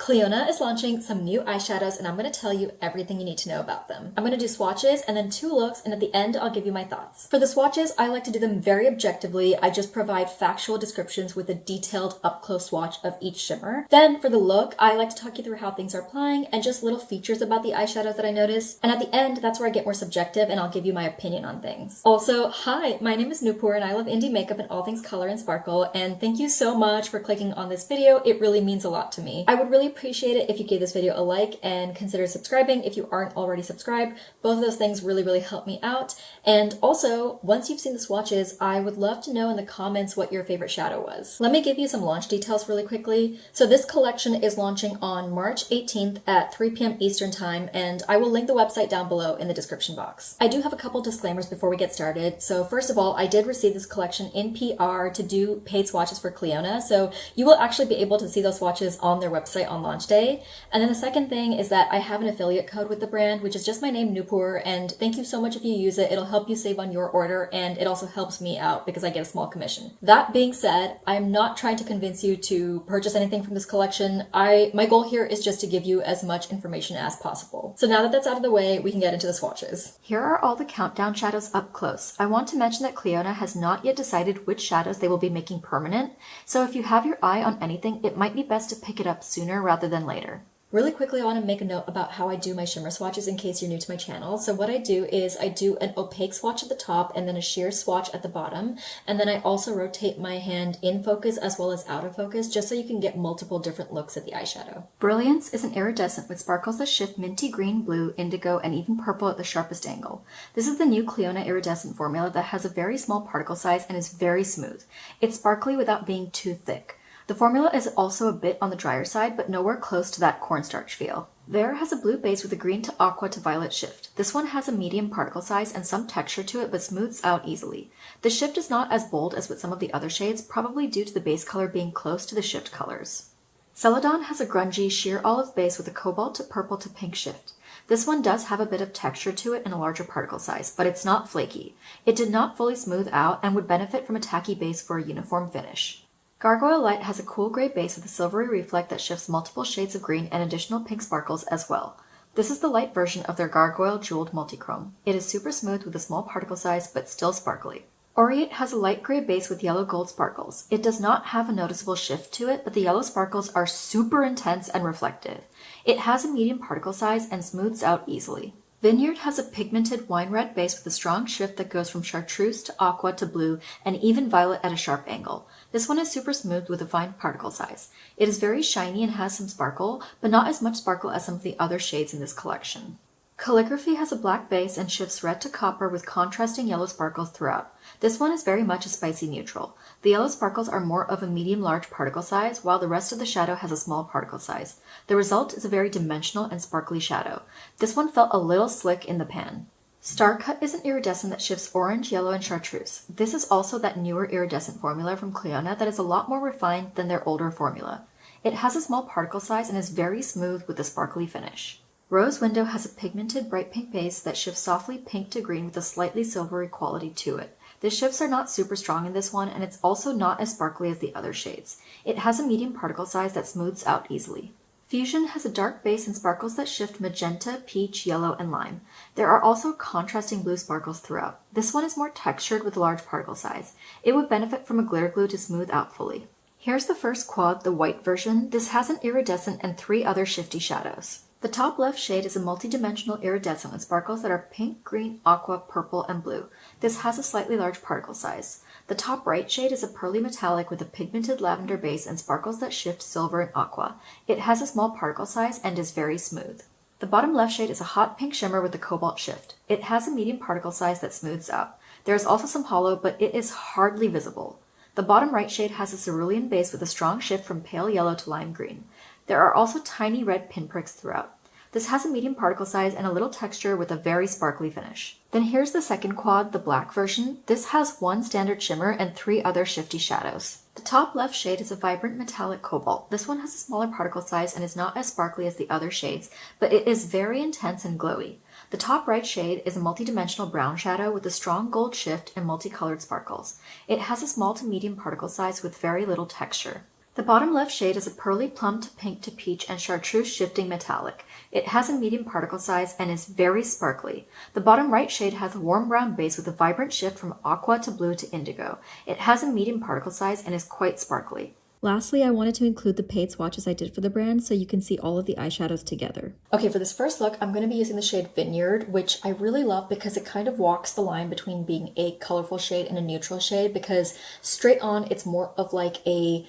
Clionadh is launching some new eyeshadows and I'm going to tell you everything you need to know about them. I'm going to do swatches and then 2 looks, and at the end I'll give you my thoughts. For the swatches, I like to do them very objectively. I just provide factual descriptions with a detailed up-close swatch of each shimmer. Then for the look, I like to talk you through how things are applying and just little features about the eyeshadows that I notice. And at the end, that's where I get more subjective and I'll give you my opinion on things. Also, hi, my name is Nupur and I love indie makeup and all things color and sparkle, and thank you so much for clicking on this video. It really means a lot to me. I would really appreciate it if you gave this video a like and consider subscribing if you aren't already subscribed. Both of those things really help me out. And also, once you've seen the swatches, I would love to know in the comments what your favorite shadow was. Let me give you some launch details really quickly. So this collection is launching on March 18th at 3 p.m. Eastern time, and I will link the website down below in the description box. I do have a couple disclaimers before we get started. So first of all, I did receive this collection in PR to do paid swatches for Clionadh, so you will actually be able to see those swatches on their website on launch day. And then the second thing is that I have an affiliate code with the brand, which is just my name, Nupur, and thank you so much if you use it. It'll help you save on your order, and it also helps me out because I get a small commission. That being said, I am not trying to convince you to purchase anything from this collection. My goal here is just to give you as much information as possible. So now that that's out of the way, we can get into the swatches. Here are all the countdown shadows up close. I want to mention that Clionadh has not yet decided which shadows they will be making permanent, so if you have your eye on anything, it might be best to pick it up sooner rather than later. Really quickly, I want to make a note about how I do my shimmer swatches in case you're new to my channel. So what I do is I do an opaque swatch at the top and then a sheer swatch at the bottom. And then I also rotate my hand in focus as well as out of focus, just so you can get multiple different looks at the eyeshadow. Brilliance is an iridescent with sparkles that shift minty green, blue, indigo, and even purple at the sharpest angle. This is the new Clionadh iridescent formula that has a very small particle size and is very smooth. It's sparkly without being too thick. The formula is also a bit on the drier side, but nowhere close to that cornstarch feel. Vare has a blue base with a green to aqua to violet shift. This one has a medium particle size and some texture to it, but smooths out easily. The shift is not as bold as with some of the other shades, probably due to the base color being close to the shift colors. Celadon has a grungy sheer olive base with a cobalt to purple to pink shift. This one does have a bit of texture to it and a larger particle size, but it's not flaky. It did not fully smooth out and would benefit from a tacky base for a uniform finish. Gargoyle Light has a cool gray base with a silvery reflect that shifts multiple shades of green and additional pink sparkles as well. This is the light version of their Gargoyle Jeweled Multichrome. It is super smooth with a small particle size, but still sparkly. Aureate has a light gray base with yellow gold sparkles. It does not have a noticeable shift to it, but the yellow sparkles are super intense and reflective. It has a medium particle size and smooths out easily. Vineyard has a pigmented wine red base with a strong shift that goes from chartreuse to aqua to blue and even violet at a sharp angle. This one is super smooth with a fine particle size. It is very shiny and has some sparkle, but not as much sparkle as some of the other shades in this collection. Calligraphy has a black base and shifts red to copper with contrasting yellow sparkles throughout. This one is very much a spicy neutral. The yellow sparkles are more of a medium-large particle size, while the rest of the shadow has a small particle size. The result is a very dimensional and sparkly shadow. This one felt a little slick in the pan. Starcut is an iridescent that shifts orange, yellow, and chartreuse. This is also that newer iridescent formula from Clionadh that is a lot more refined than their older formula. It has a small particle size and is very smooth with a sparkly finish. Rose Window has a pigmented bright pink base that shifts softly pink to green with a slightly silvery quality to it. The shifts are not super strong in this one, and it's also not as sparkly as the other shades. It has a medium particle size that smooths out easily. Fusion has a dark base and sparkles that shift magenta, peach, yellow, and lime. There are also contrasting blue sparkles throughout. This one is more textured with a large particle size. It would benefit from a glitter glue to smooth out fully. Here's the first quad, the white version. This has an iridescent and 3 other shifty shadows. The top left shade is a multi-dimensional iridescent with sparkles that are pink, green, aqua, purple, and blue. This has a slightly large particle size. The top right shade is a pearly metallic with a pigmented lavender base and sparkles that shift silver and aqua. It has a small particle size and is very smooth. The bottom left shade is a hot pink shimmer with a cobalt shift. It has a medium particle size that smooths out. There is also some hollow, but it is hardly visible. The bottom right shade has a cerulean base with a strong shift from pale yellow to lime green. There are also tiny red pinpricks throughout. This has a medium particle size and a little texture with a very sparkly finish. Then here's the second quad, the black version. This has 1 standard shimmer and 3 other shifty shadows. The top left shade is a vibrant metallic cobalt. This one has a smaller particle size and is not as sparkly as the other shades, but it is very intense and glowy. The top right shade is a multi-dimensional brown shadow with a strong gold shift and multicolored sparkles. It has a small to medium particle size with very little texture. The bottom left shade is a pearly plum to pink to peach and chartreuse shifting metallic. It has a medium particle size and is very sparkly. The bottom right shade has a warm brown base with a vibrant shift from aqua to blue to indigo. It has a medium particle size and is quite sparkly. Lastly, I wanted to include the paid swatches I did for the brand so you can see all of the eyeshadows together. Okay, for this first look, I'm going to be using the shade Vineyard, which I really love because it kind of walks the line between being a colorful shade and a neutral shade, because straight on it's more of like a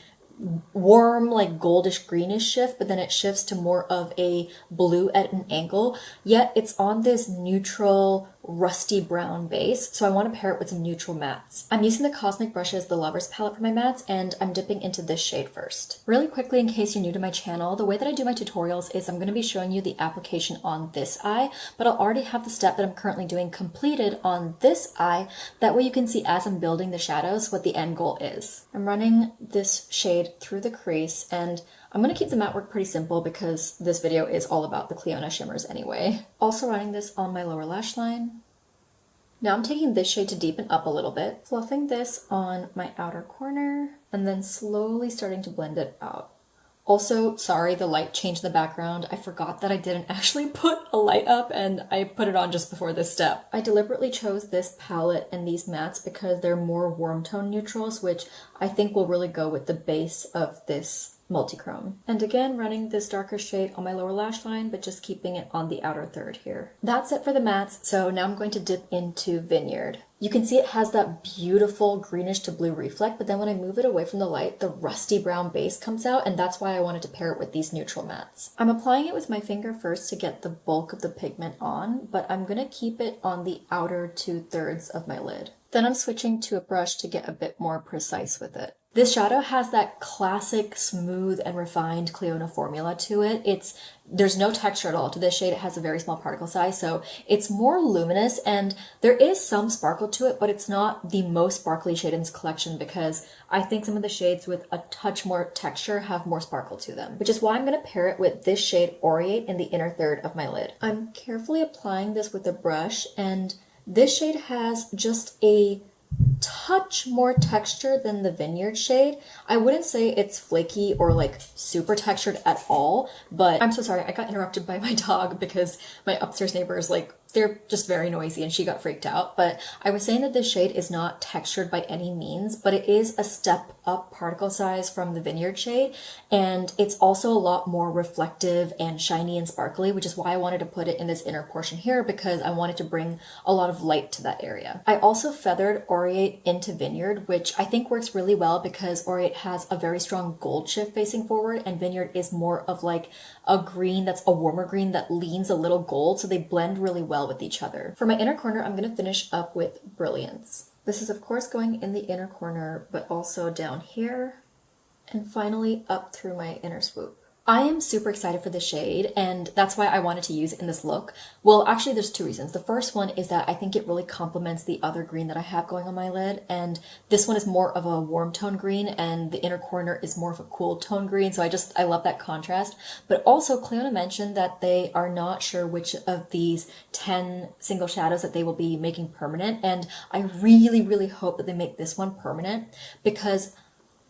warm, like goldish greenish shift, but then it shifts to more of a blue at an angle, yet it's on this neutral rusty brown base, so I want to pair it with some neutral mattes. I'm using the Cosmic brushes, the Lovers palette for my mattes, and I'm dipping into this shade first. Really quickly, in case you're new to my channel, the way that I do my tutorials is I'm going to be showing you the application on this eye, but I'll already have the step that I'm currently doing completed on this eye. That way you can see as I'm building the shadows what the end goal is. I'm running this shade through the crease, and I'm going to keep the matte work pretty simple because this video is all about the Clionadh shimmers anyway. Also running this on my lower lash line. Now I'm taking this shade to deepen up a little bit, fluffing this on my outer corner, and then slowly starting to blend it out. Also, sorry, the light changed the background. I forgot that I didn't actually put a light up, and I put it on just before this step. I deliberately chose this palette and these mattes because they're more warm tone neutrals, which I think will really go with the base of this multichrome. And again, running this darker shade on my lower lash line, but just keeping it on the outer third here. That's it for the mattes, so now I'm going to dip into Vineyard. You can see it has that beautiful greenish to blue reflect, but then when I move it away from the light, the rusty brown base comes out, and that's why I wanted to pair it with these neutral mattes. I'm applying it with my finger first to get the bulk of the pigment on, but I'm going to keep it on the outer 2/3 of my lid. Then I'm switching to a brush to get a bit more precise with it. This shadow has that classic smooth and refined Clionadh formula to it. There's no texture at all to this shade. It has a very small particle size, so it's more luminous, and there is some sparkle to it, but it's not the most sparkly shade in this collection because I think some of the shades with a touch more texture have more sparkle to them, which is why I'm going to pair it with this shade Aureate in the inner third of my lid. I'm carefully applying this with a brush, and this shade has just a touch more texture than the Vineyard shade. I wouldn't say it's flaky or like super textured at all, but I'm so sorry, I got interrupted by my dog because my upstairs neighbors, they're just very noisy and she got freaked out. But I was saying that this shade is not textured by any means, but it is a step up particle size from the Vineyard shade, and it's also a lot more reflective and shiny and sparkly, which is why I wanted to put it in this inner portion here, because I wanted to bring a lot of light to that area. I also feathered Aureate into Vineyard, which I think works really well because Aureate has a very strong gold shift facing forward, and Vineyard is more of like a green that's a warmer green that leans a little gold, so they blend really well with each other. For my inner corner, I'm going to finish up with Brilliance. This is of course going in the inner corner, but also down here, and finally up through my inner swoop. I am super excited for this shade, and that's why I wanted to use it in this look. Well, actually there's two reasons. The first one is that I think it really complements the other green that I have going on my lid, and this one is more of a warm tone green and the inner corner is more of a cool tone green, so I love that contrast. But also Clionadh mentioned that they are not sure which of these 10 single shadows that they will be making permanent, and I really, really hope that they make this one permanent, because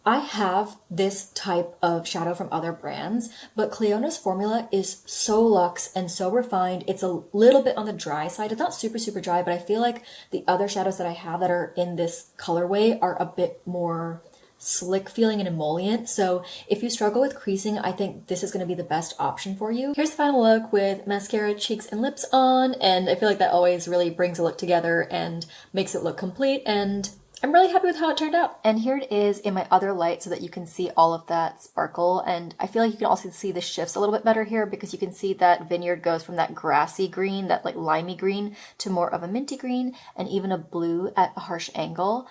I have this type of shadow from other brands, but Clionagh's formula is so luxe and so refined. It's a little bit on the dry side. It's not super, super dry, but I feel like the other shadows that I have that are in this colorway are a bit more slick feeling and emollient. So if you struggle with creasing, I think this is going to be the best option for you. Here's the final look with mascara, cheeks, and lips on, and I feel like that always really brings a look together and makes it look complete, and I'm really happy with how it turned out. And here it is in my other light so that you can see all of that sparkle. And I feel like you can also see the shifts a little bit better here because you can see that Vineyard goes from that grassy green, that like limey green, to more of a minty green and even a blue at a harsh angle.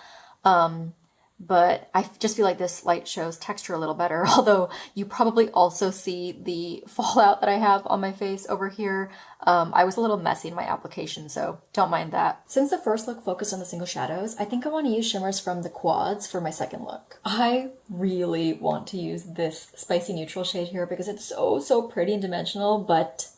But I just feel like this light shows texture a little better, although you probably also see the fallout that I have on my face over here. I was a little messy in my application, so don't mind that. Since the first look focused on the single shadows, I think I want to use shimmers from the quads for my second look. I really want to use this spicy neutral shade here because it's so pretty and dimensional, but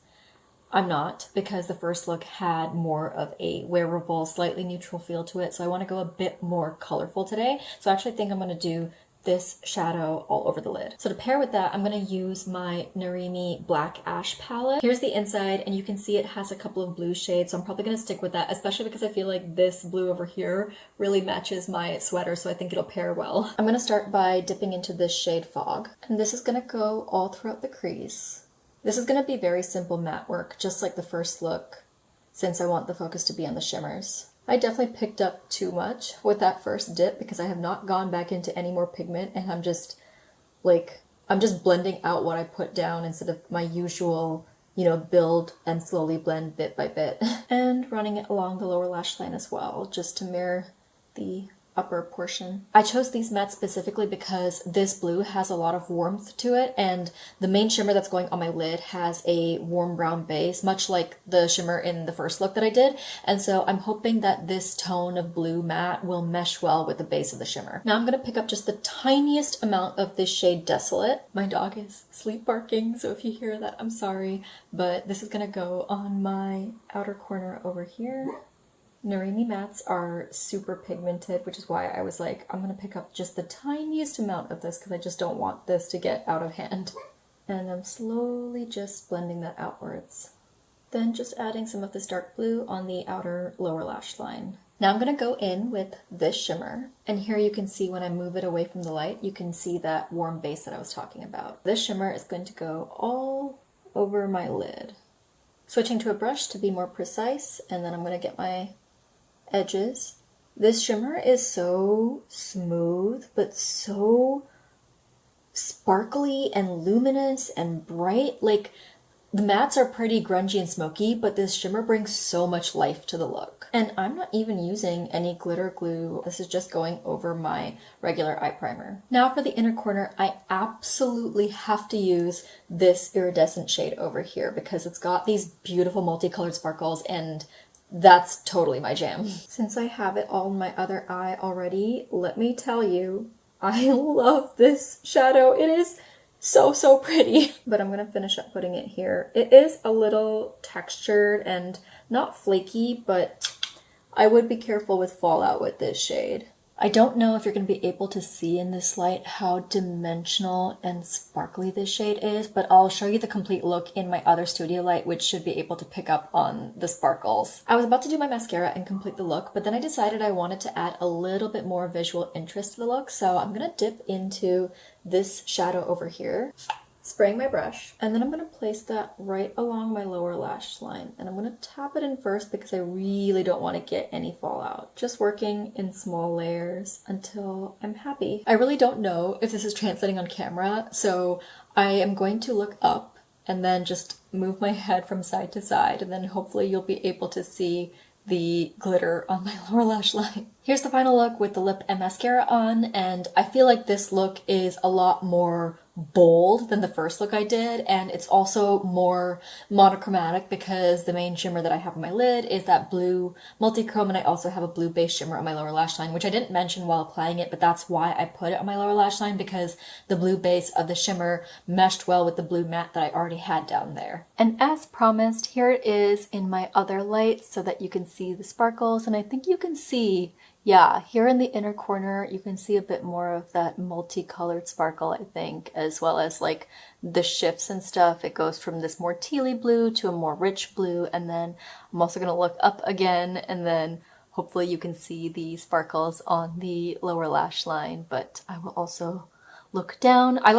I'm not, because the first look had more of a wearable, slightly neutral feel to it, so I want to go a bit more colorful today. So I actually think I'm going to do this shadow all over the lid. So to pair with that, I'm going to use my Narimi Black Ash palette. Here's the inside, and you can see it has a couple of blue shades, so I'm probably going to stick with that, especially because I feel like this blue over here really matches my sweater, so I think it'll pair well. I'm going to start by dipping into this shade Fog, and this is going to go all throughout the crease. This is going to be very simple matte work, just like the first look, since I want the focus to be on the shimmers. I definitely picked up too much with that first dip because I have not gone back into any more pigment, and I'm just blending out what I put down instead of my usual, you know, build and slowly blend bit by bit. And running it along the lower lash line as well, just to mirror the upper portion. I chose these mattes specifically because this blue has a lot of warmth to it, and the main shimmer that's going on my lid has a warm brown base, much like the shimmer in the first look that I did, and so I'm hoping that this tone of blue matte will mesh well with the base of the shimmer. Now I'm going to pick up just the tiniest amount of this shade Desolate. My dog is sleep barking, so if you hear that, I'm sorry, but this is going to go on my outer corner over here. Narimi mattes are super pigmented, which is why I was like, I'm going to pick up just the tiniest amount of this because I just don't want this to get out of hand. And I'm slowly just blending that outwards. Then just adding some of this dark blue on the outer lower lash line. Now I'm going to go in with this shimmer. And here you can see when I move it away from the light, you can see that warm base that I was talking about. This shimmer is going to go all over my lid. Switching to a brush to be more precise, and then I'm going to get my edges. This shimmer is so smooth, but so sparkly and luminous and bright. Like, the mattes are pretty grungy and smoky, but this shimmer brings so much life to the look. And I'm not even using any glitter glue. This is just going over my regular eye primer. Now for the inner corner, I absolutely have to use this iridescent shade over here because it's got these beautiful multicolored sparkles, and that's totally my jam. Since I have it all in my other eye already, let me tell you, I love this shadow. It is so pretty. But I'm going to finish up putting it here. It is a little textured and not flaky, but I would be careful with fallout with this shade. I don't know if you're going to be able to see in this light how dimensional and sparkly this shade is, but I'll show you the complete look in my other studio light, which should be able to pick up on the sparkles. I was about to do my mascara and complete the look, but then I decided I wanted to add a little bit more visual interest to the look, so I'm going to dip into this shadow over here, spraying my brush, and then I'm going to place that right along my lower lash line, and I'm going to tap it in first because I really don't want to get any fallout. Just working in small layers until I'm happy. I really don't know if this is translating on camera, so I am going to look up and then just move my head from side to side, and then hopefully you'll be able to see the glitter on my lower lash line. Here's the final look with the lip and mascara on, and I feel like this look is a lot more bold than the first look I did, and it's also more monochromatic because the main shimmer that I have on my lid is that blue multi-chrome, and I also have a blue base shimmer on my lower lash line, which I didn't mention while applying it, but that's why I put it on my lower lash line, because the blue base of the shimmer meshed well with the blue matte that I already had down there. And as promised, here it is in my other light so that you can see the sparkles, and I think you can see, yeah, here in the inner corner, you can see a bit more of that multicolored sparkle, I think, as well as like the shifts and stuff. It goes from this more tealy blue to a more rich blue, and then I'm also going to look up again, and then hopefully you can see the sparkles on the lower lash line, but I will also look down. I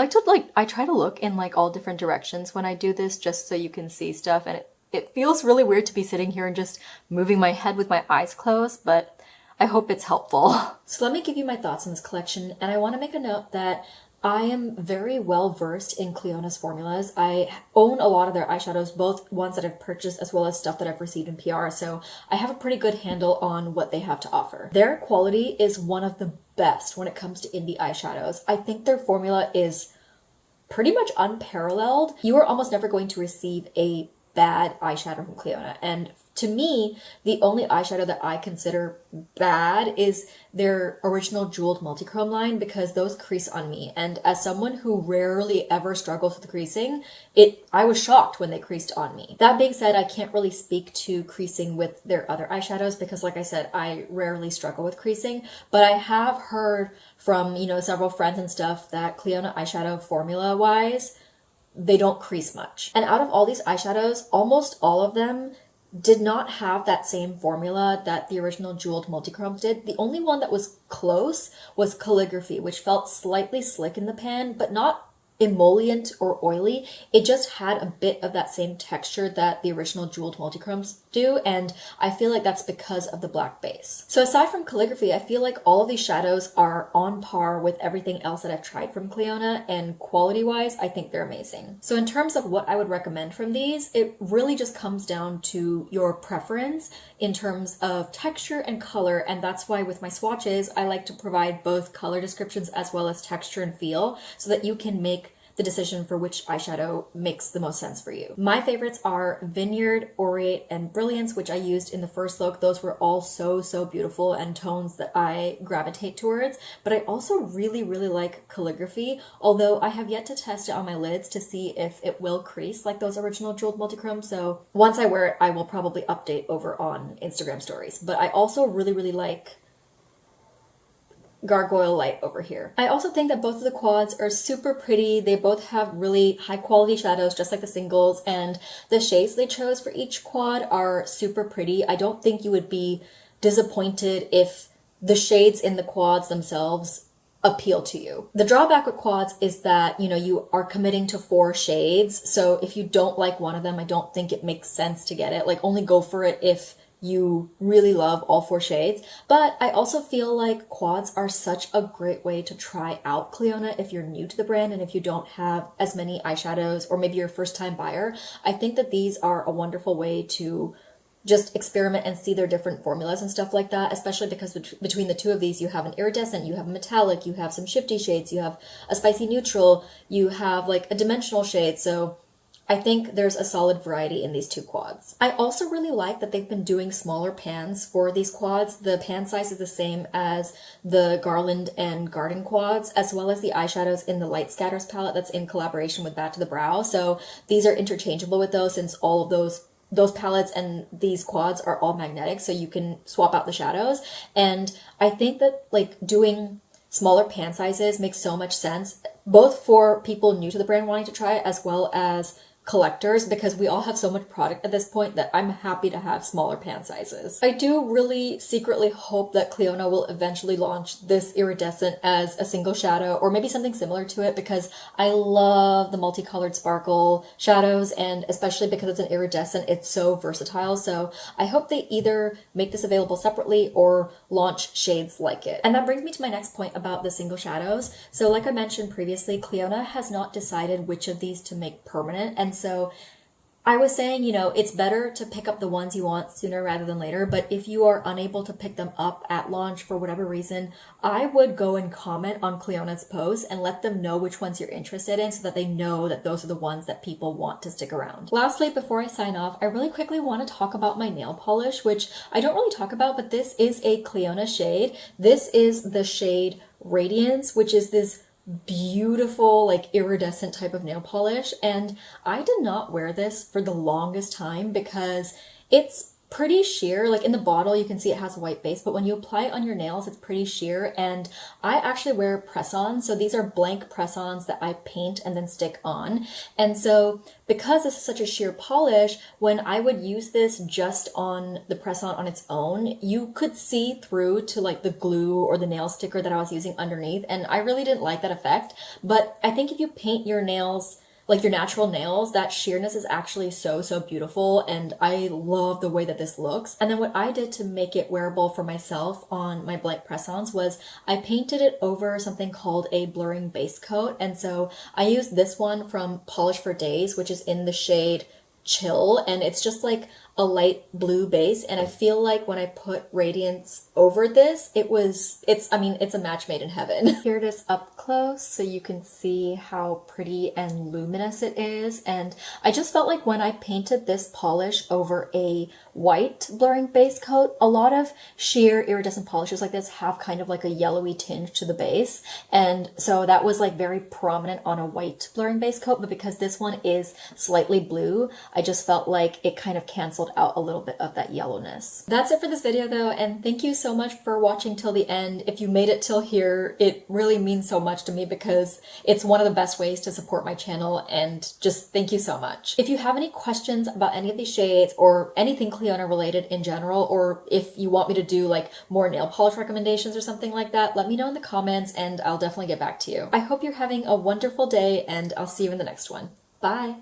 try to look in like all different directions when I do this just so you can see stuff, and it feels really weird to be sitting here and just moving my head with my eyes closed, but I hope it's helpful. So let me give you my thoughts on this collection, and I want to make a note that I am very well versed in Clionadh's formulas. I own a lot of their eyeshadows, both ones that I've purchased as well as stuff that I've received in PR, so I have a pretty good handle on what they have to offer. Their quality is one of the best when it comes to indie eyeshadows. I think their formula is pretty much unparalleled. You are almost never going to receive a bad eyeshadow from Clionadh. And to me, the only eyeshadow that I consider bad is their original jeweled multichrome line, because those crease on me. And as someone who rarely ever struggles with creasing, I was shocked when they creased on me. That being said, I can't really speak to creasing with their other eyeshadows because, like I said, I rarely struggle with creasing. But I have heard from, several friends and stuff that Clionadh eyeshadow formula-wise, they don't crease much. And out of all these eyeshadows, almost all of them did not have that same formula that the original jeweled multichromes did. The only one that was close was Calligraphy, which felt slightly slick in the pan, but not emollient or oily. It just had a bit of that same texture that the original jeweled multichromes do, and I feel like that's because of the black base. So aside from Calligraphy, I feel like all of these shadows are on par with everything else that I've tried from Clionadh, and quality-wise, I think they're amazing. So in terms of what I would recommend from these, it really just comes down to your preference in terms of texture and color, and that's why with my swatches, I like to provide both color descriptions as well as texture and feel so that you can make the decision for which eyeshadow makes the most sense for you. My favorites are Vineyard, Aureate, and Brilliance, which I used in the first look. Those were all so beautiful and tones that I gravitate towards. But I also really like Calligraphy, although I have yet to test it on my lids to see if it will crease like those original jeweled multichromes. So once I wear it, I will probably update over on Instagram stories. But I also really like Gargoyle Light over here. I also think that both of the quads are super pretty. They both have really high quality shadows, just like the singles, and the shades they chose for each quad are super pretty. I don't think you would be disappointed if the shades in the quads themselves appeal to you. The drawback with quads is that, you are committing to 4 shades. So if you don't like one of them, I don't think it makes sense to get it. Like, only go for it if you really love all 4 shades. But I also feel like quads are such a great way to try out Clionadh if you're new to the brand and if you don't have as many eyeshadows, or maybe you're a first time buyer. I think that these are a wonderful way to just experiment and see their different formulas and stuff like that, especially because between the two of these, you have an iridescent, you have a metallic, you have some shifty shades, you have a spicy neutral, you have like a dimensional shade. So I think there's a solid variety in these 2 quads. I also really like that they've been doing smaller pans for these quads. The pan size is the same as the Garland and Garden quads, as well as the eyeshadows in the Light Scatters palette that's in collaboration with Bad to the Brow. So these are interchangeable with those, since all of those palettes and these quads are all magnetic, so you can swap out the shadows. And I think that like doing smaller pan sizes makes so much sense, both for people new to the brand wanting to try it, as well as collectors, because we all have so much product at this point that I'm happy to have smaller pan sizes. I do really secretly hope that Clionadh will eventually launch this iridescent as a single shadow, or maybe something similar to it, because I love the multicolored sparkle shadows, and especially because it's an iridescent, it's so versatile. So I hope they either make this available separately or launch shades like it. And that brings me to my next point about the single shadows. So like I mentioned previously, Clionadh has not decided which of these to make permanent, and so I was saying, it's better to pick up the ones you want sooner rather than later, but if you are unable to pick them up at launch for whatever reason, I would go and comment on Clionadh's post and let them know which ones you're interested in so that they know that those are the ones that people want to stick around. Lastly, before I sign off, I really quickly want to talk about my nail polish, which I don't really talk about, but this is a Clionadh shade. This is the shade Radiance, which is this beautiful like iridescent type of nail polish, and I did not wear this for the longest time because it's pretty sheer. Like in the bottle you can see it has a white base, but when you apply it on your nails it's pretty sheer, and I actually wear press-ons. So these are blank press-ons that I paint and then stick on, and so because this is such a sheer polish, when I would use this just on the press-on on its own, you could see through to like the glue or the nail sticker that I was using underneath, and I really didn't like that effect. But I think if you paint your nails like your natural nails, that sheerness is actually so beautiful, and I love the way that this looks. And then what I did to make it wearable for myself on my blank press-ons was I painted it over something called a blurring base coat, and so I used this one from Polish for Days, which is in the shade chill, and it's just like a light blue base, and I feel like when I put radiance over this, it's a match made in heaven. Here it is up close so you can see how pretty and luminous it is, and I just felt like when I painted this polish over a white blurring base coat, a lot of sheer iridescent polishes like this have kind of like a yellowy tinge to the base, and so that was like very prominent on a white blurring base coat, but because this one is slightly blue, I just felt like it kind of canceled out a little bit of that yellowness. That's it for this video though, and thank you so much for watching till the end. If you made it till here, it really means so much to me because it's one of the best ways to support my channel, and just thank you so much. If you have any questions about any of these shades or anything Clionadh related in general, or if you want me to do like more nail polish recommendations or something like that, let me know in the comments and I'll definitely get back to you. I hope you're having a wonderful day, and I'll see you in the next one. Bye!